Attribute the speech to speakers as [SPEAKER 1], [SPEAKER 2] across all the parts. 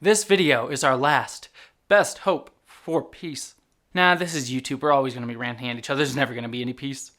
[SPEAKER 1] This video is our last best hope for peace. Nah, this is YouTube. We're always going to be ranting at each other. There's never going to be any peace.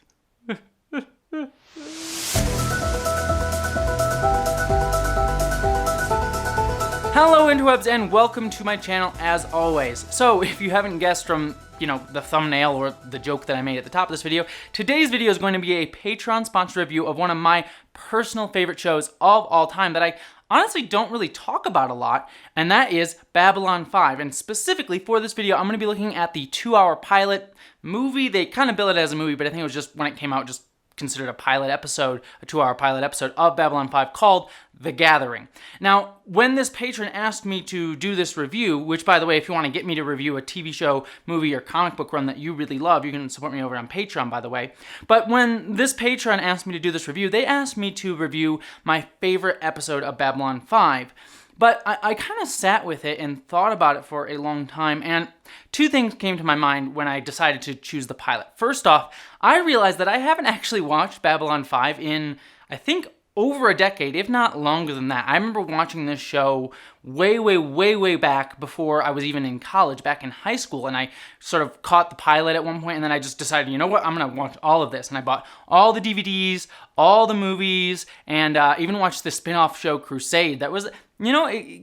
[SPEAKER 1] Hello interwebs and welcome to my channel as always. So if you haven't guessed from, the thumbnail or the joke that I made at the top of this video, today's video is going to be a Patreon sponsored review of one of my personal favorite shows of all time that I honestly don't really talk about a lot, and that is Babylon 5. And specifically for this video, I'm going to be looking at the 2-hour pilot movie. They kind of bill it as a movie, but I think it was just when it came out, just considered a pilot episode, a 2-hour pilot episode of Babylon 5 called The Gathering. Now, when this patron asked me to do this review, which by the way, if you want to get me to review a TV show, movie, or comic book run that you really love, you can support me over on Patreon, by the way. But when this patron asked me to do this review, they asked me to review my favorite episode of Babylon 5. But I kind of sat with it and thought about it for a long time, and two things came to my mind when I decided to choose the pilot. First off, I realized that I haven't actually watched Babylon 5 in, I think, over a decade, if not longer than that. I remember watching this show way back before I was even in college, back in high school, and I sort of caught the pilot at one point, and then I just decided, you know what, I'm going to watch all of this, and I bought all the DVDs, all the movies, and even watched the spin-off show Crusade. That was,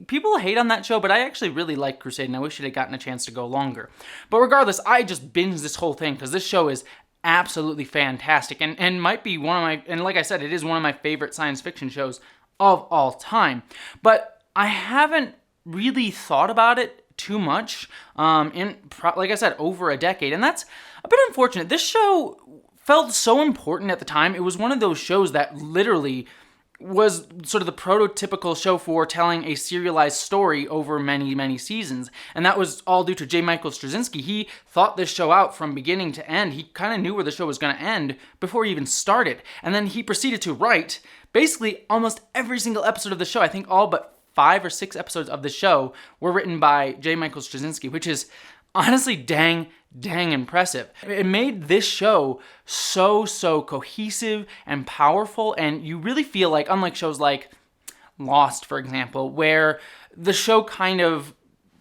[SPEAKER 1] people hate on that show, but I actually really like Crusade, and I wish it had gotten a chance to go longer. But regardless, I just binged this whole thing, because this show is absolutely fantastic, and might be one of my, and like I said, it is one of my favorite science fiction shows of all time. But I haven't really thought about it too much like I said, over a decade, and that's a bit unfortunate. This show felt so important at the time. It was one of those shows that literally was sort of the prototypical show for telling a serialized story over many seasons. And that was all due to J. Michael Straczynski. He thought this show out from beginning to end. He kind of knew where the show was going to end before he even started. And then he proceeded to write basically almost every single episode of the show. I think all but 5 or 6 episodes of the show were written by J. Michael Straczynski, which is honestly dang impressive. It made this show so cohesive and powerful, and you really feel like, unlike shows like Lost, for example, where the show kind of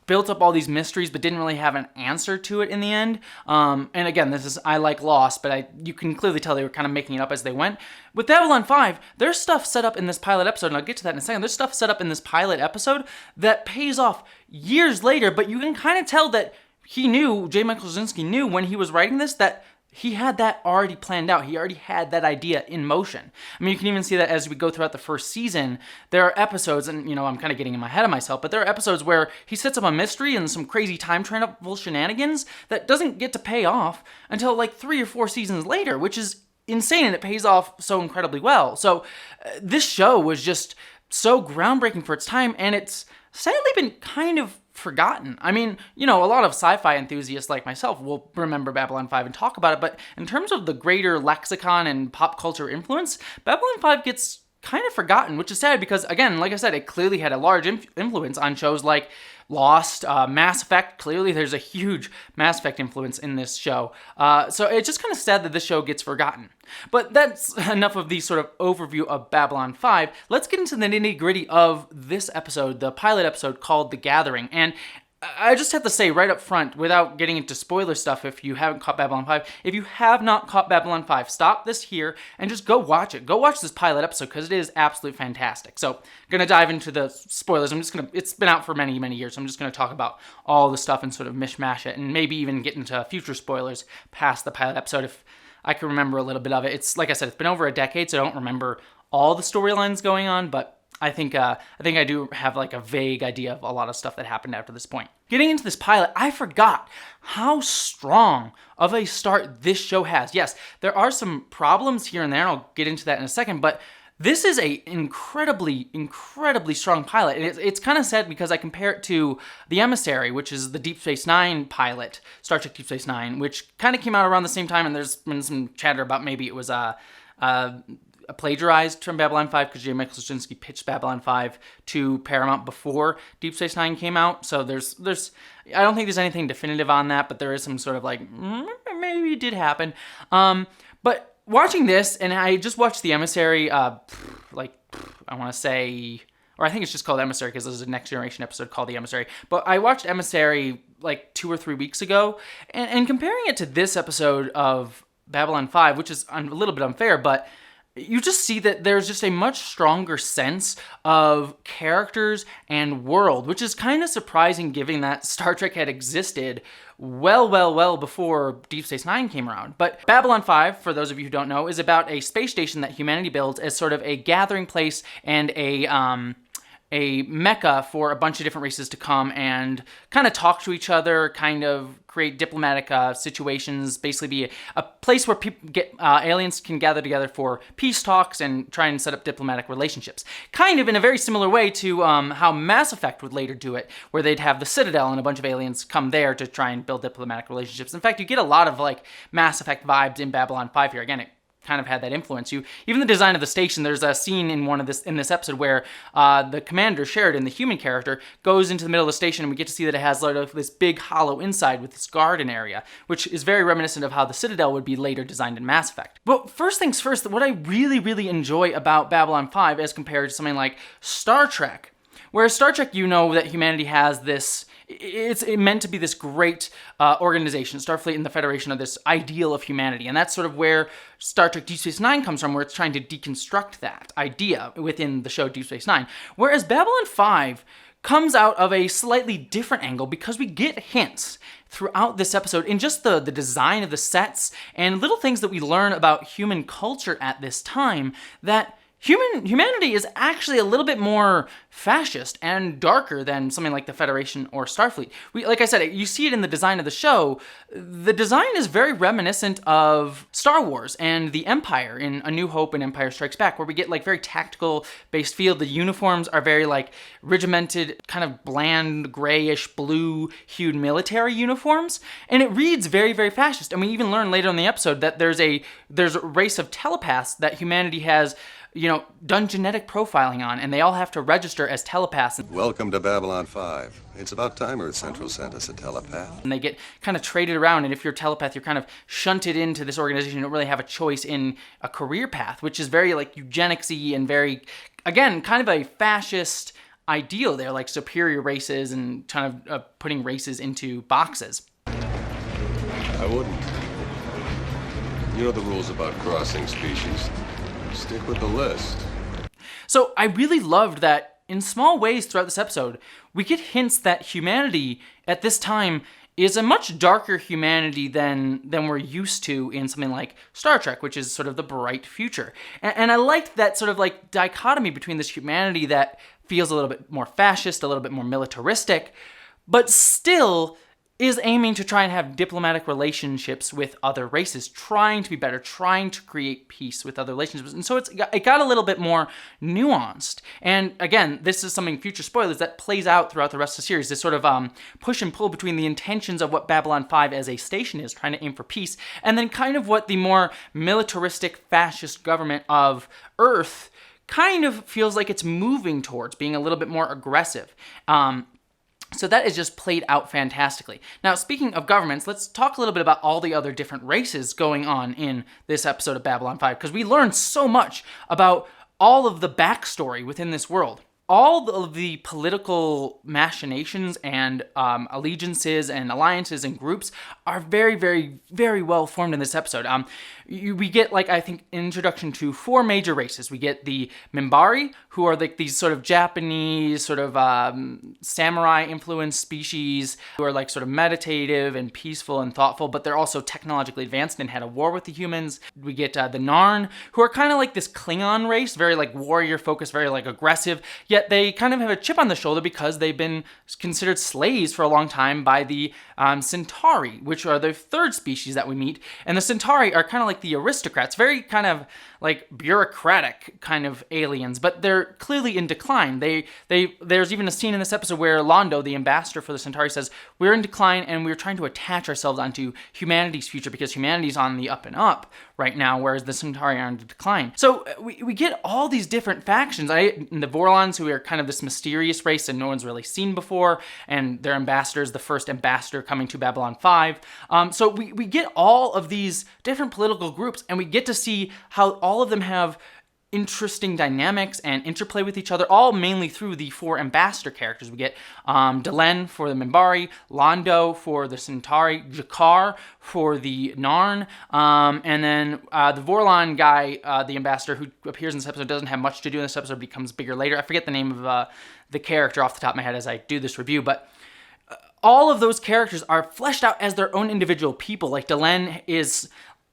[SPEAKER 1] built up all these mysteries but didn't really have an answer to it in the end. And again, I like Lost, but you can clearly tell they were kind of making it up as they went. With Babylon 5, there's stuff set up in this pilot episode, and I'll get to that in a second. There's stuff set up in this pilot episode that pays off years later, but you can kind of tell that J. Michael Straczynski knew when he was writing this that he had that already planned out. He already had that idea in motion. I mean, you can even see that as we go throughout the first season. There are episodes, and I'm kind of getting in my head of myself, but there are episodes where he sets up a mystery and some crazy time travel shenanigans that doesn't get to pay off until like 3 or 4 seasons later, which is insane, and it pays off so incredibly well. So this show was just so groundbreaking for its time, and it's sadly been kind of forgotten. I mean, a lot of sci-fi enthusiasts like myself will remember Babylon 5 and talk about it, but in terms of the greater lexicon and pop culture influence, Babylon 5 gets kind of forgotten, which is sad because, again, like I said, it clearly had a large influence on shows like Lost, Mass Effect. Clearly there's a huge Mass Effect influence in this show. So it's just kind of sad that this show gets forgotten. But that's enough of the sort of overview of Babylon 5. Let's get into the nitty-gritty of this episode, the pilot episode called The Gathering. And I just have to say right up front, without getting into spoiler stuff, if you haven't caught Babylon 5, if you have not caught Babylon 5, stop this here and just go watch it. Go watch this pilot episode because it is absolutely fantastic. So, I'm going to dive into the spoilers. It's been out for many years, so I'm just going to talk about all the stuff and sort of mishmash it, and maybe even get into future spoilers past the pilot episode if I can remember a little bit of it. It's, like I said, it's been over a decade, so I don't remember all the storylines going on, but I think I do have like a vague idea of a lot of stuff that happened after this point. Getting into this pilot, I forgot how strong of a start this show has. Yes, there are some problems here and there, and I'll get into that in a second, but this is a incredibly strong pilot. And it's kind of sad because I compare it to The Emissary, which is the Deep Space Nine pilot, Star Trek Deep Space Nine, which kind of came out around the same time, and there's been some chatter about maybe it was plagiarized from Babylon 5 because J. Michael Straczynski pitched Babylon 5 to Paramount before Deep Space Nine came out. So there's I don't think there's anything definitive on that, but there is some sort of like, maybe it did happen. But watching this, and I just watched The Emissary, I want to say or I think it's just called Emissary because there's a Next Generation episode called The Emissary. But I watched Emissary like 2 or 3 weeks ago, and comparing it to this episode of Babylon 5, which is a little bit unfair, but you just see that there's just a much stronger sense of characters and world, which is kind of surprising given that Star Trek had existed well before Deep Space Nine came around. But Babylon 5, for those of you who don't know, is about a space station that humanity builds as sort of a gathering place and a mecca for a bunch of different races to come and kind of talk to each other, kind of create diplomatic situations, basically be a place where aliens can gather together for peace talks and try and set up diplomatic relationships. Kind of in a very similar way to how Mass Effect would later do it, where they'd have the Citadel and a bunch of aliens come there to try and build diplomatic relationships. In fact, you get a lot of like Mass Effect vibes in Babylon 5 here. Again, it kind of had that influence. Even the design of the station, there's a scene in this episode where the commander, Sheridan, the human character, goes into the middle of the station, and we get to see that it has sort of this big hollow inside with this garden area, which is very reminiscent of how the Citadel would be later designed in Mass Effect. But first things first, what I really enjoy about Babylon 5 as compared to something like Star Trek, whereas Star Trek, you know that humanity has this, it's meant to be this great organization. Starfleet and the Federation are this ideal of humanity, and that's sort of where Star Trek Deep Space Nine comes from, where it's trying to deconstruct that idea within the show Deep Space Nine. Whereas Babylon 5 comes out of a slightly different angle because we get hints throughout this episode in just the design of the sets and little things that we learn about human culture at this time that humanity is actually a little bit more fascist and darker than something like the Federation or Starfleet. Like I said, you see it in the design of the show. The design is very reminiscent of Star Wars and the Empire in A New Hope and Empire Strikes Back, where we get like very tactical based feel. The uniforms are very like regimented, kind of bland, grayish, blue hued military uniforms, and it reads very fascist. And we even learn later in the episode that there's a race of telepaths that humanity has done genetic profiling on, and they all have to register as telepaths.
[SPEAKER 2] Welcome to Babylon 5. It's about time Earth Central sent us a telepath.
[SPEAKER 1] And they get kind of traded around, and if you're a telepath, you're kind of shunted into this organization. You don't really have a choice in a career path, which is very like eugenics-y and very, again, kind of a fascist ideal there, like superior races and kind of putting races into boxes.
[SPEAKER 2] I wouldn't. You know the rules about crossing species. Stick with the list.
[SPEAKER 1] So I really loved that in small ways throughout this episode, we get hints that humanity at this time is a much darker humanity than we're used to in something like Star Trek, which is sort of the bright future. And I liked that sort of like dichotomy between this humanity that feels a little bit more fascist, a little bit more militaristic, but still is aiming to try and have diplomatic relationships with other races, trying to be better, trying to create peace with other relationships. And so it got a little bit more nuanced. And again, this is something, future spoilers, that plays out throughout the rest of the series, this sort of push and pull between the intentions of what Babylon 5 as a station is, trying to aim for peace, and then kind of what the more militaristic, fascist government of Earth kind of feels like it's moving towards, being a little bit more aggressive. So that is just played out fantastically. Now, speaking of governments, let's talk a little bit about all the other different races going on in this episode of Babylon 5, because we learned so much about all of the backstory within this world. All of the political machinations and allegiances and alliances and groups are very well formed in this episode. We get, like, I think, introduction to 4 major races. We get the Minbari, who are like these sort of Japanese, sort of samurai-influenced species who are like sort of meditative and peaceful and thoughtful, but they're also technologically advanced and had a war with the humans. We get the Narn, who are kind of like this Klingon race, very like warrior-focused, very like aggressive, yet they kind of have a chip on the shoulder because they've been considered slaves for a long time by the Centauri, which are the 3rd species that we meet. And the Centauri are kind of like the aristocrats, very kind of like bureaucratic kind of aliens, but they're clearly in decline. There's even a scene in this episode where Londo, the ambassador for the Centauri, says, we're in decline and we're trying to attach ourselves onto humanity's future because humanity's on the up and up right now, whereas the Centauri are in decline. So we get all these different factions. The Vorlons, who are kind of this mysterious race that no one's really seen before, and their ambassador is the first ambassador coming to Babylon 5. So we get all of these different political groups, and we get to see how all of them have interesting dynamics and interplay with each other, all mainly through the 4 ambassador characters. We get Delenn for the Minbari, Londo for the Centauri, Jakar for the Narn, and then the Vorlon guy, the ambassador who appears in this episode, doesn't have much to do in this episode, becomes bigger later. I forget the name of the character off the top of my head as I do this review, but all of those characters are fleshed out as their own individual people. Like Delenn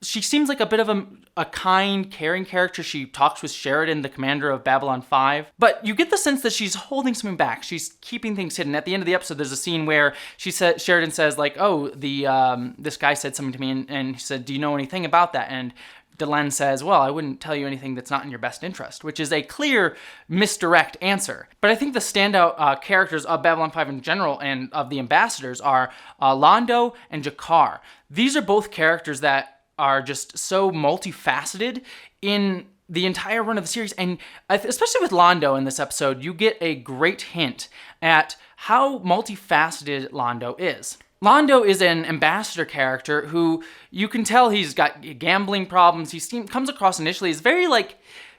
[SPEAKER 1] she seems like a bit of a kind, caring character. She talks with Sheridan, the commander of Babylon 5. But you get the sense that she's holding something back. She's keeping things hidden. At the end of the episode, there's a scene where Sheridan says, like, oh, this guy said something to me, and he said, do you know anything about that? And Delenn says, well, I wouldn't tell you anything that's not in your best interest, which is a clear misdirect answer. But I think the standout characters of Babylon 5 in general and of the ambassadors are Londo and Jakar. These are both characters that are just so multifaceted in the entire run of the series. And especially with Londo in this episode, you get a great hint at how multifaceted Londo is. Londo is an ambassador character who you can tell he's got gambling problems. Comes across initially as very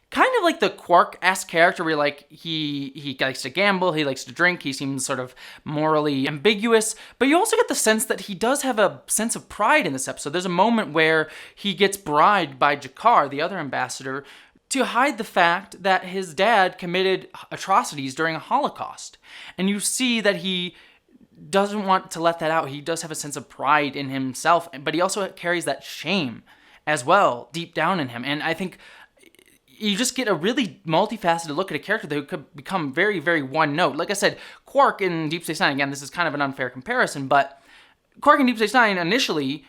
[SPEAKER 1] kind of like the Quark-esque character where he likes to gamble, he likes to drink, he seems sort of morally ambiguous, but you also get the sense that he does have a sense of pride in this episode. There's a moment where he gets bribed by Jakar, the other ambassador, to hide the fact that his dad committed atrocities during a Holocaust. And you see that he doesn't want to let that out. He does have a sense of pride in himself, but he also carries that shame as well deep down in him. And I think you just get a really multifaceted look at a character that could become very, very one note. Like I said, Quark in Deep Space Nine, again, this is kind of an unfair comparison, but Quark in Deep Space Nine initially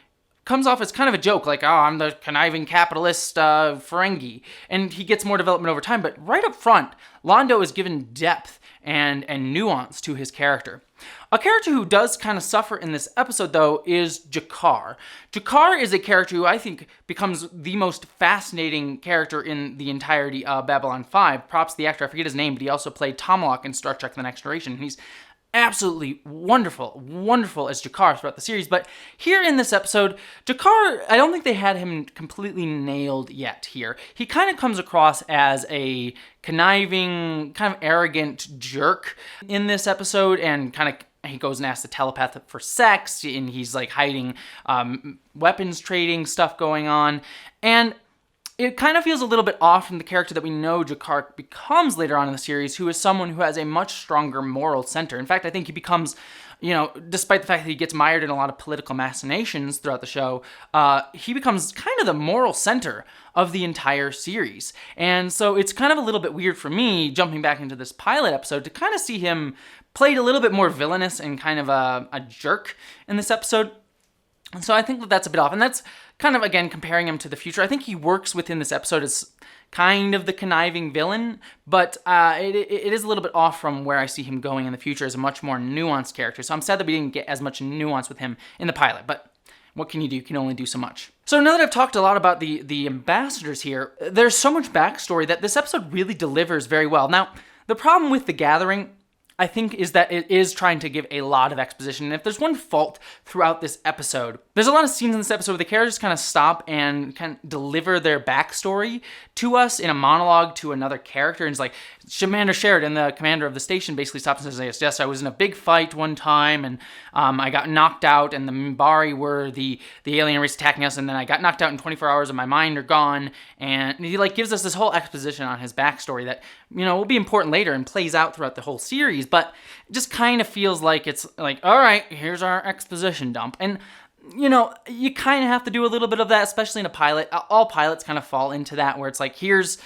[SPEAKER 1] comes off as kind of a joke, like, oh, I'm the conniving capitalist Ferengi, and he gets more development over time. But right up front, Londo is given depth and nuance to his character. A character who does kind of suffer in this episode, though, is Jakar. Jakar is a character who I think becomes the most fascinating character in the entirety of Babylon 5. Props to the actor, I forget his name, but he also played Tomalak in Star Trek The Next Generation, and he's absolutely wonderful as Jakar throughout the series. But here in this episode, Jakar, I don't think they had him completely nailed yet here. He kind of comes across as a conniving, kind of arrogant jerk in this episode, and kind of he goes and asks the telepath for sex, and he's like hiding weapons trading stuff going on. And it kind of feels a little bit off from the character that we know Jakar becomes later on in the series, who is someone who has a much stronger moral center. In fact, I think he becomes, despite the fact that he gets mired in a lot of political machinations throughout the show, he becomes kind of the moral center of the entire series. And so it's kind of a little bit weird for me, jumping back into this pilot episode, to kind of see him played a little bit more villainous and kind of a jerk in this episode. And so I think that that's a bit off. And that's kind of, again, comparing him to the future. I think he works within this episode as kind of the conniving villain, but it is a little bit off from where I see him going in the future as a much more nuanced character. So I'm sad that we didn't get as much nuance with him in the pilot, but what can you do? You can only do so much. So now that I've talked a lot about the ambassadors here, there's so much backstory that this episode really delivers very well. Now, the problem with The Gathering, I think, is that it is trying to give a lot of exposition. And if there's one fault throughout this episode, there's a lot of scenes in this episode where the characters kind of stop and kind of deliver their backstory to us in a monologue to another character. And it's like, Commander Sheridan, the commander of the station, basically stops and says, yes, I was in a big fight one time, and I got knocked out, and the Minbari were the alien race attacking us, and then I got knocked out in 24 hours, and my mind are gone. And he gives us this whole exposition on his backstory that, will be important later and plays out throughout the whole series, but it just kind of feels like it's like, all right, here's our exposition dump. And you kind of have to do a little bit of that, especially in a pilot. All pilots kind of fall into that, where it's like, here's,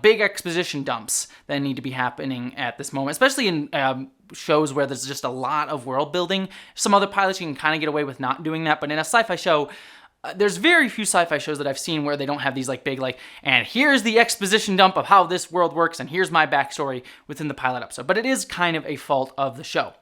[SPEAKER 1] big exposition dumps that need to be happening at this moment, especially in shows where there's just a lot of world building. Some other pilots, you can kind of get away with not doing that, but in a sci-fi show, there's very few sci-fi shows that I've seen where they don't have these big, and here's the exposition dump of how this world works, and here's my backstory within the pilot episode. But it is kind of a fault of the show.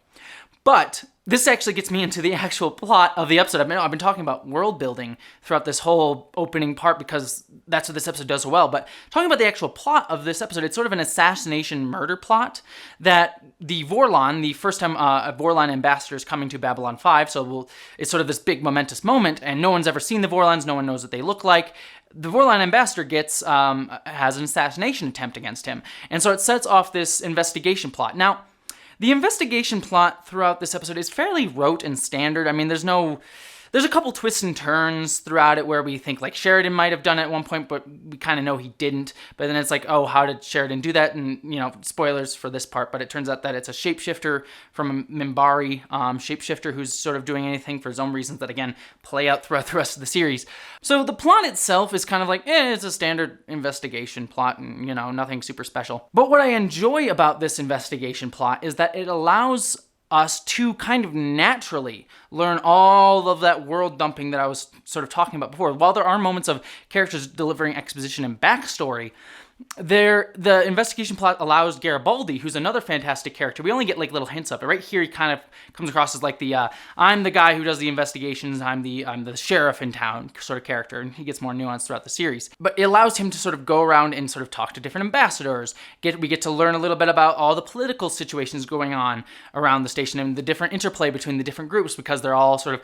[SPEAKER 1] But this actually gets me into the actual plot of the episode. I've been talking about world building throughout this whole opening part because that's what this episode does so well. But talking about the actual plot of this episode, it's sort of an assassination murder plot that the Vorlon, the first time a Vorlon ambassador is coming to Babylon 5, so it's sort of this big momentous moment, and no one's ever seen the Vorlons, no one knows what they look like. The Vorlon ambassador has an assassination attempt against him, and so it sets off this investigation plot. Now, the investigation plot throughout this episode is fairly rote and standard. I mean, there's a couple twists and turns throughout it where we think like Sheridan might have done it at one point, but we kind of know he didn't. But then it's like, oh, how did Sheridan do that? And, spoilers for this part, but it turns out that it's a shapeshifter from a Minbari shapeshifter who's sort of doing anything for his own reasons that, again, play out throughout the rest of the series. So the plot itself is kind of like, it's a standard investigation plot and, nothing super special. But what I enjoy about this investigation plot is that it allows us to kind of naturally learn all of that world dumping that I was sort of talking about before. While there are moments of characters delivering exposition and backstory, the investigation plot allows Garibaldi, who's another fantastic character. We only get like little hints of it. Right here, he kind of comes across as like I'm the guy who does the investigations. I'm the sheriff in town sort of character, and he gets more nuance throughout the series. But it allows him to sort of go around and sort of talk to different ambassadors. We get to learn a little bit about all the political situations going on around the station and the different interplay between the different groups because they're all sort of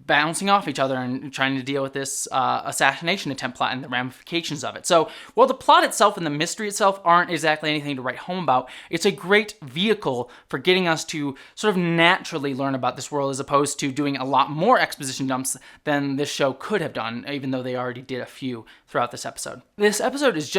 [SPEAKER 1] bouncing off each other and trying to deal with this assassination attempt plot and the ramifications of it. So while the plot itself and the mystery itself aren't exactly anything to write home about, it's a great vehicle for getting us to sort of naturally learn about this world as opposed to doing a lot more exposition dumps than this show could have done, even though they already did a few throughout this episode. This episode is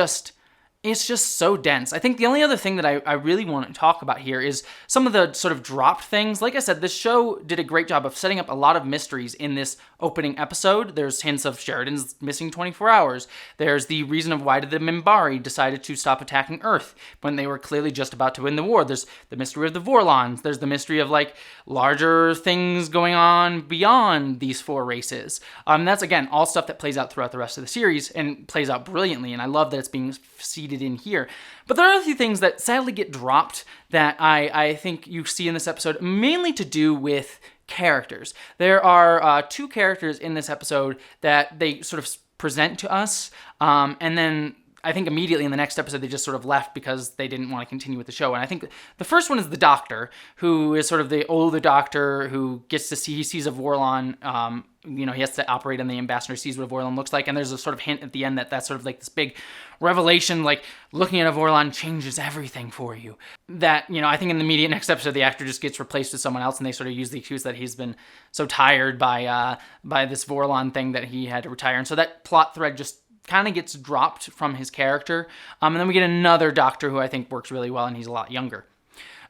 [SPEAKER 1] it's just so dense. I think the only other thing that I really want to talk about here is some of the sort of dropped things. Like I said, this show did a great job of setting up a lot of mysteries in this opening episode. There's hints of Sheridan's missing 24 hours. There's the reason of why did the Minbari decided to stop attacking Earth when they were clearly just about to win the war. There's the mystery of the Vorlons. There's the mystery of like larger things going on beyond these four races. That's again all stuff that plays out throughout the rest of the series and plays out brilliantly. And I love that it's being seeded in here. But there are a few things that sadly get dropped that I think you see in this episode, mainly to do with characters. There are two characters in this episode that they sort of present to us, and then I think immediately in the next episode they just sort of left because they didn't want to continue with the show. And I think the first one is the Doctor, who is sort of the older Doctor who gets to see, he sees a Vorlon, he has to operate on the ambassador, sees what a Vorlon looks like, and there's a sort of hint at the end that that's sort of like this big revelation, like looking at a Vorlon changes everything for you. That, I think in the immediate next episode the actor just gets replaced with someone else and they sort of use the excuse that he's been so tired by this Vorlon thing that he had to retire. And so that plot thread just kind of gets dropped from his character. And then we get another Doctor who I think works really well, and he's a lot younger.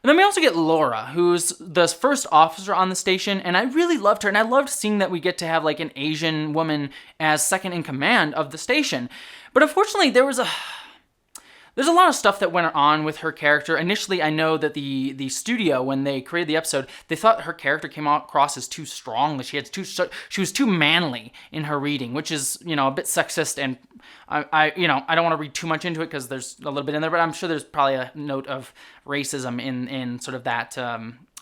[SPEAKER 1] And then we also get Laura, who's the first officer on the station, and I really loved her, and I loved seeing that we get to have like an Asian woman as second in command of the station. But unfortunately, there's a lot of stuff that went on with her character. Initially, I know that the studio, when they created the episode, they thought her character came across as too strong, that she was too manly in her reading, which is, a bit sexist, and I don't want to read too much into it because there's a little bit in there, but I'm sure there's probably a note of racism in sort of that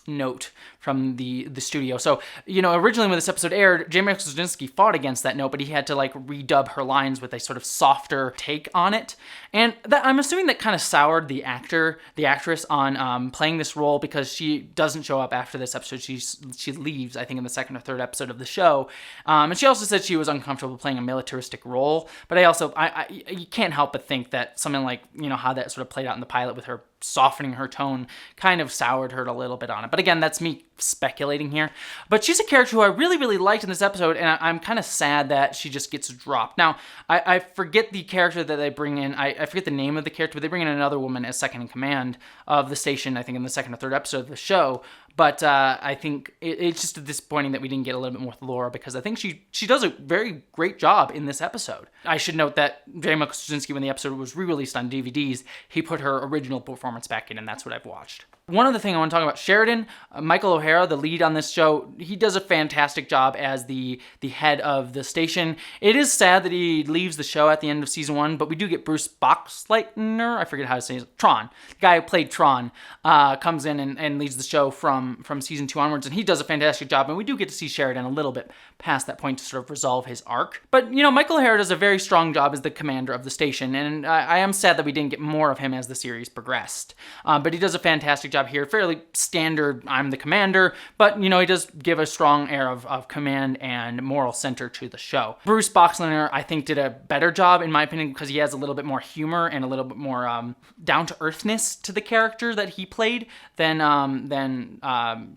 [SPEAKER 1] note from the studio. So, originally when this episode aired, J. Michael Straczynski fought against that note, but he had to like redub her lines with a sort of softer take on it. And that, I'm assuming that kind of soured the actress on playing this role because she doesn't show up after this episode. She leaves, I think, in the second or third episode of the show. And she also said she was uncomfortable playing a militaristic role. But you can't help but think that something like, how that sort of played out in the pilot with her softening her tone kind of soured her a little bit on it. But again, that's me speculating here. But she's a character who I really, really liked in this episode, and I'm kind of sad that she just gets dropped. Now, I forget the character that they bring in. I forget the name of the character, but they bring in another woman as second in command of the station, I think in the second or third episode of the show. But I think it's just disappointing that we didn't get a little bit more with Laura, because I think she does a very great job in this episode. I should note that J. Michael Straczynski, when the episode was re-released on DVDs, he put her original performance back in, and that's what I've watched. One other thing I want to talk about, Sheridan, Michael O'Hara, the lead on this show, he does a fantastic job as the head of the station. It is sad that he leaves the show at the end of season 1, but we do get Bruce Boxleitner, I forget how to say it, Tron, the guy who played Tron, comes in and leads the show from season 2 onwards, and he does a fantastic job, and we do get to see Sheridan a little bit past that point to sort of resolve his arc. But, you know, Michael O'Hara does a very strong job as the commander of the station, and I am sad that we didn't get more of him as the series progressed. But he does a fantastic job here, fairly standard, I'm the commander, but, you know, he does give a strong air of command and moral center to the show. Bruce Boxleitner, I think, did a better job, in my opinion, because he has a little bit more humor and a little bit more down-to-earthness to the character that he played than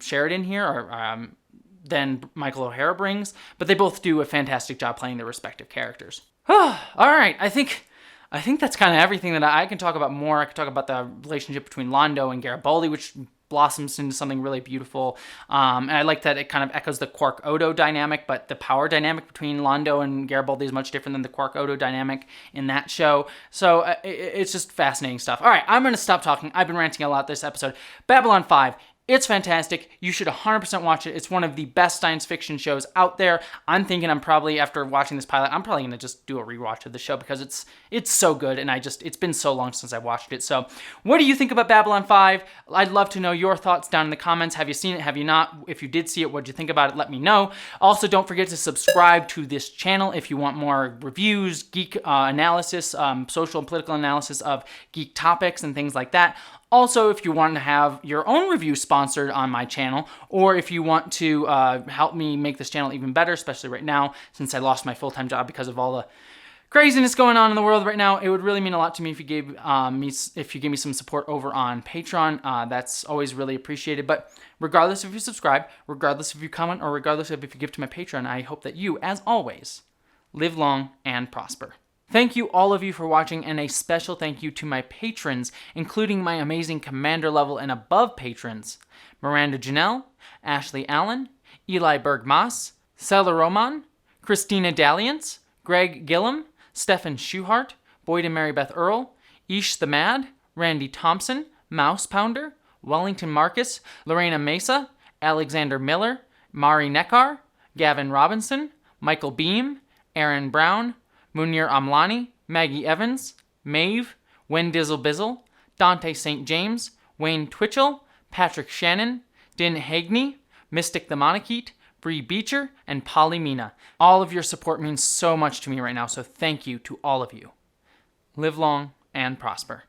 [SPEAKER 1] Sheridan here, or than Michael O'Hara brings, but they both do a fantastic job playing their respective characters. All right, I think that's kind of everything that I can talk about more. I could talk about the relationship between Londo and Garibaldi, which blossoms into something really beautiful. And I like that it kind of echoes the Quark-Odo dynamic, but the power dynamic between Londo and Garibaldi is much different than the Quark-Odo dynamic in that show. So it's just fascinating stuff. All right, I'm going to stop talking. I've been ranting a lot this episode. Babylon 5. It's fantastic. You should 100% watch it. It's one of the best science fiction shows out there. I'm thinking after watching this pilot, I'm probably going to just do a rewatch of the show because it's so good, and it's been so long since I watched it. So what do you think about Babylon 5? I'd love to know your thoughts down in the comments. Have you seen it? Have you not? If you did see it, what did you think about it? Let me know. Also, don't forget to subscribe to this channel if you want more reviews, geek analysis, social and political analysis of geek topics and things like that. Also, if you want to have your own review sponsored on my channel, or if you want to help me make this channel even better, especially right now, since I lost my full-time job because of all the craziness going on in the world right now, it would really mean a lot to me if you gave me some support over on Patreon. That's always really appreciated. But regardless if you subscribe, regardless if you comment, or regardless of if you give to my Patreon, I hope that you, as always, live long and prosper. Thank you, all of you, for watching, and a special thank you to my patrons, including my amazing commander level and above patrons: Miranda Janelle, Ashley Allen, Eli Berg-Moss, Sela Roman, Christina Dalliance, Greg Gillum, Stefan Schuhart, Boyd and Mary Beth Earl, Ish the Mad, Randy Thompson, Mouse Pounder, Wellington Marcus, Lorena Mesa, Alexander Miller, Mari Neckar, Gavin Robinson, Michael Beam, Aaron Brown, Munir Amlani, Maggie Evans, Maeve, Wendizzle Bizzle, Dante St. James, Wayne Twitchell, Patrick Shannon, Din Hagney, Mystic the Monarchete, Bree Beecher, and Polly Mina. All of your support means so much to me right now, so thank you to all of you. Live long and prosper.